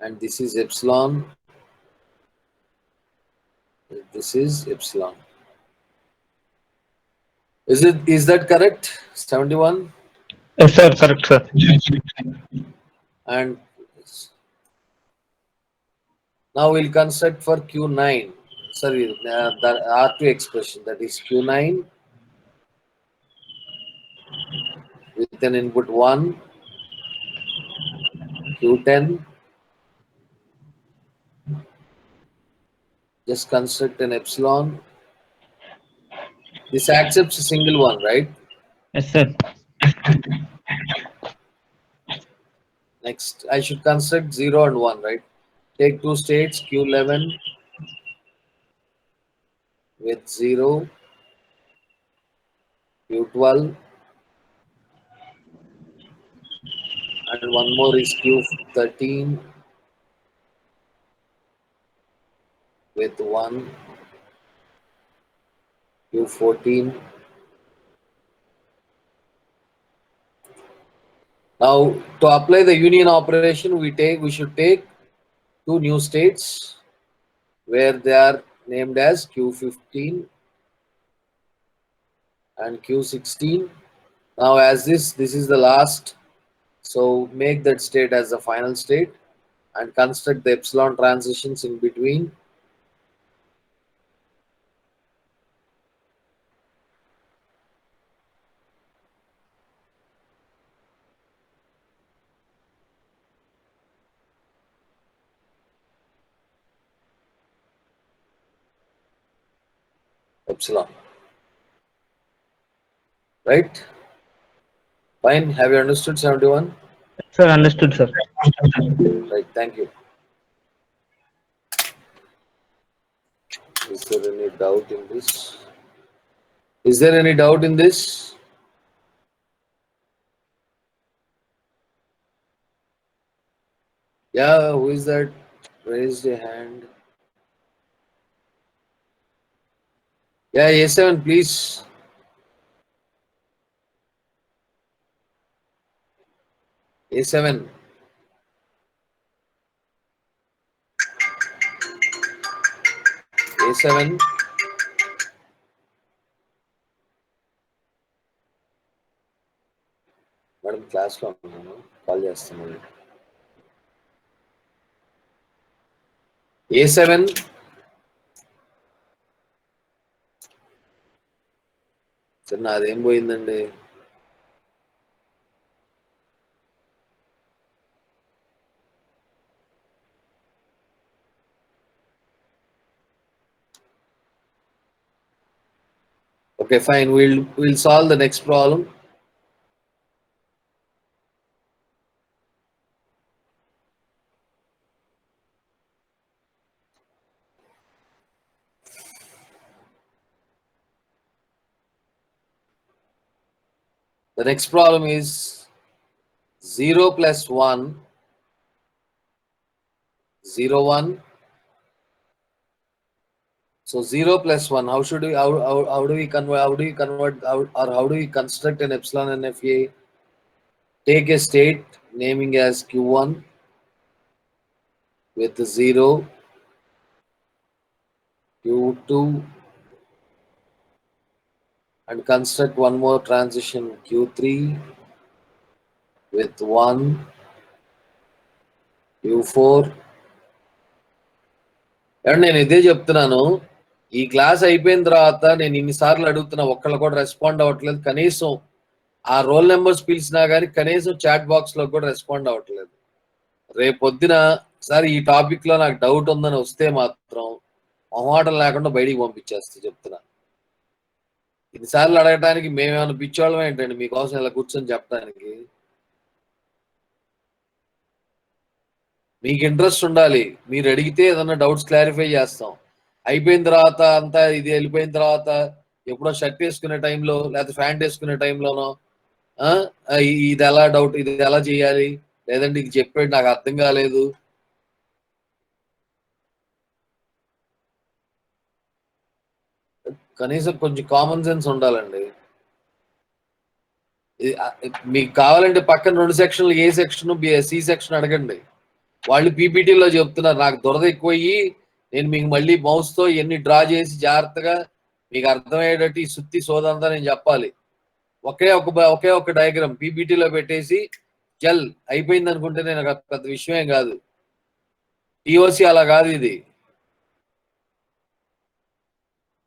and this is epsilon. This is epsilon. Is that correct? 71? Yes, sir. Correct, sir. And now we'll construct for Q9. Sorry, the R2 expression, that is Q9 with an input 1, Q10. Just construct an epsilon. This accepts a single one, right? Yes, sir. Next, I should construct 0 and 1, right? Take two states, Q11 with 0, Q12, and one more is Q13 with 1, Q14. Now, to apply the union operation, we should take two new states where they are named as Q15 and Q16. Now, as this is the last, so make that state as the final state and construct the epsilon transitions in between. Epsilon. Right? Fine. Have you understood 71? Sir, understood, sir. Right. Thank you. Is there any doubt in this? Is there any doubt in this? Yeah, who is that? Raised a hand. Yeah, A7, please. A7. A7. Madam, class lo unnanu. Call chestunanu. A7. Sir, నాదేం పోయిందండి? Okay, fine. We'll solve the next problem. The next problem is 0 plus 1, 0, 1. So 0 plus 1, how do we convert or how do we construct an epsilon NFA? Take a state naming as Q1 with 0, Q2, and construct one more transition Q3 with 1, Q4. And నేను ఇదే చెప్తున్నాను, ఈ class అయిపోయిన తర్వాత నేను ఇన్నిసార్లు అడుగుతున్నా, ఒక్కళ్ళు కూడా రెస్పాండ్ అవ్వట్లేదు. కనీసం ఆ రోల్ నెంబర్స్ పిలిచినా కానీ కనీసం చాట్ బాక్స్ లో కూడా రెస్పాండ్ అవ్వట్లేదు. రేపొద్దున సార్ ఈ టాపిక్ లో నాకు డౌట్ ఉందని వస్తే మాత్రం మొహమాటం లేకుండా బయటికి పంపించేస్తా చెప్తున్నా. ఇన్నిసార్లు అడగటానికి మేమేమైనా పిచ్చోళ్ళం ఏంటండి మీకోసం ఇలా కూర్చొని చెప్పడానికి? మీకు ఇంట్రెస్ట్ ఉండాలి. మీరు అడిగితే ఏదన్నా డౌట్స్ క్లారిఫై చేస్తాం. అయిపోయిన తర్వాత అంతా ఇది వెళ్ళిపోయిన తర్వాత ఎప్పుడో షర్ట్ వేసుకునే టైంలో లేకపోతే ప్యాంట్ వేసుకునే టైంలోనో ఇది ఎలా డౌట్, ఇది ఎలా చేయాలి, లేదంటే ఇది చెప్పేది నాకు అర్థం కాలేదు, కనీసం కొంచెం కామన్ సెన్స్ ఉండాలండి. మీకు కావాలంటే పక్కన 2 సెక్షన్లు, ఏ సెక్షన్, సి సెక్షన్ అడగండి. వాళ్ళు పీపీటీలో చెప్తున్నారు, నాకు దురద ఎక్కువయ్యి నేను మీకు మళ్ళీ మౌస్తో ఎన్ని డ్రా చేసి జాగ్రత్తగా మీకు అర్థమయ్యేటట్టు ఈ సుత్తి సోదంతా నేను చెప్పాలి. ఒకే ఒక డయాగ్రామ్ పీపీటీలో పెట్టేసి చల్ అయిపోయింది అనుకుంటే నేను పెద్ద విషయమే కాదు. టీఓసి అలా కాదు. ఇది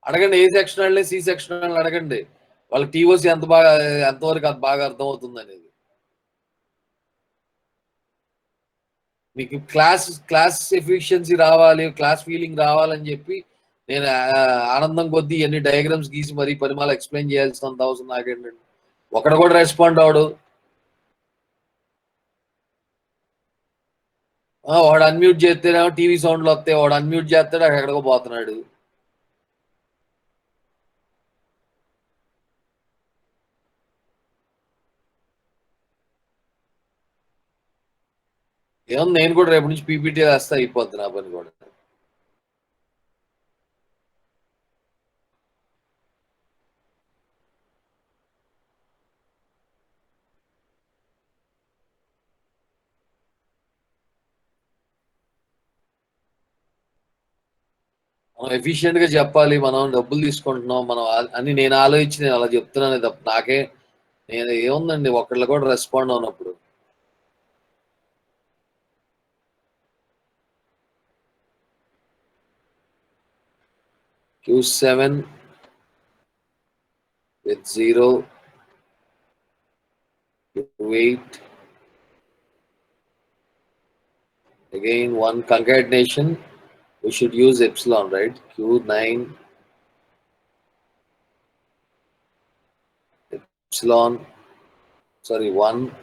అడగండి, ఏ సెక్షన్ వాళ్ళని సి సెక్షన్ వాళ్ళని అడగండి, వాళ్ళకి టీఓసి ఎంతవరకు అది బాగా అర్థమవుతుంది అనేది. మీకు క్లాస్ ఎఫిషియన్సీ రావాలి, క్లాస్ ఫీలింగ్ రావాలని చెప్పి నేను ఆనందం కొద్దీ ఎన్ని డయాగ్రామ్స్ గీసి మరీ పరిమాలు ఎక్స్ప్లెయిన్ చేయాల్సినంత అవసరం నాకేంటండి. ఒకడు కూడా రెస్పాండ్ అవడు. వాడు అన్మ్యూట్ చేస్తేనేమో టీవీ సౌండ్లు వస్తాయి, వాడు అన్మ్యూట్ చేస్తాడు ఎక్కడికో పోతున్నాడు. ఏమన్నా నేను కూడా రేపు నుంచి పీపీటీ వేస్తా, అయిపోద్ది నా పని కూడా. మనం ఎఫిషియెంట్ గా చెప్పాలి, మనం డబ్బులు తీసుకుంటున్నాం, మనం అని నేను ఆలోచించి నేను అలా చెప్తున్నాను తప్ప నాకే నేను ఏముందండి ఒకళ్ళు కూడా respond అవునప్పుడు. Q7 with 0, Q8, again one concatenation, we should use epsilon, right? Q9 epsilon, sorry 1,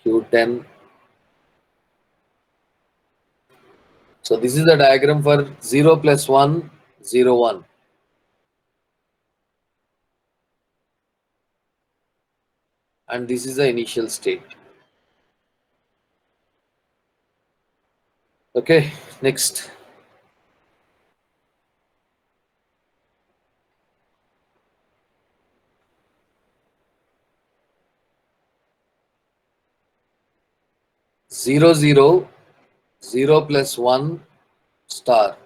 Q10. So this is the diagram for 0 plus 1, 0, 1. And this is the initial state. Okay, next. Zero, 0, 0 plus 1 star.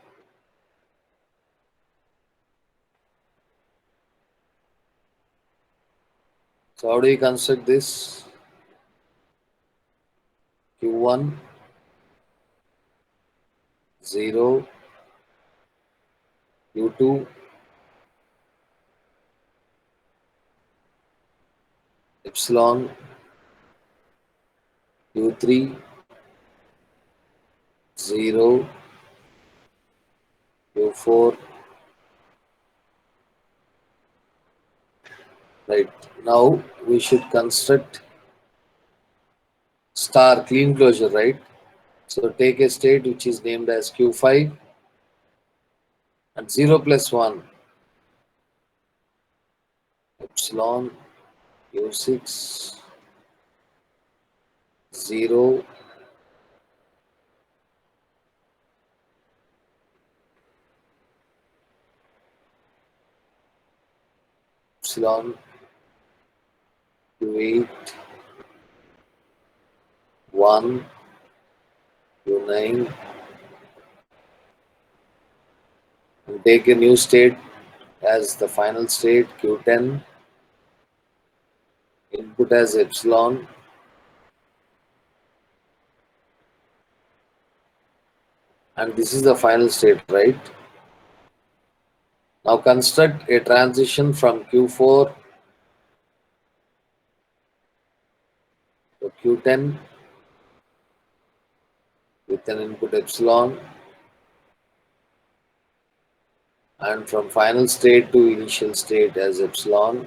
So how do you construct this? Q1, 0, Q2, epsilon, Q3, 0, Q4. Right, now we should construct star clean closure, right? So take a state which is named as Q5 and 0 plus 1 epsilon, Q6, 0, epsilon, Q8, 1, Q9, and take a new state as the final state, Q10, input as epsilon, and this is the final state, right? Now construct a transition from Q4 to Q10 with an input epsilon, and from final state to initial state as epsilon.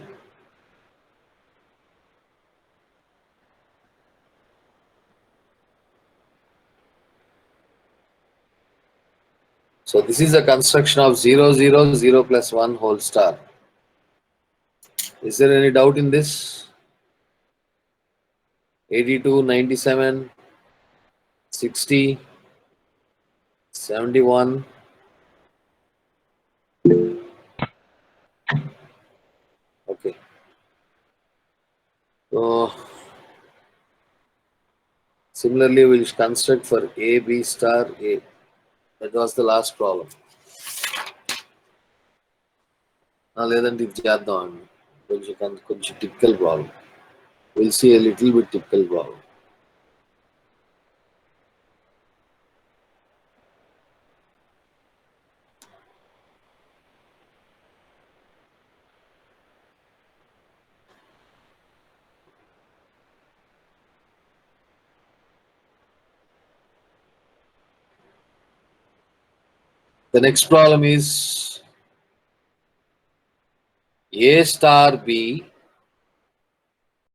So this is a construction of 0, 0, 0 plus 1 whole star. Is there any doubt in this? 82, 97, 60, 71. Okay. So Similarly, we'll construct for A, B star, A. That was the last problem. లేదంటే ఇది చేద్దాం అండి కొంచెం typical problem. Will see a little bit typical problem. The next problem is A star B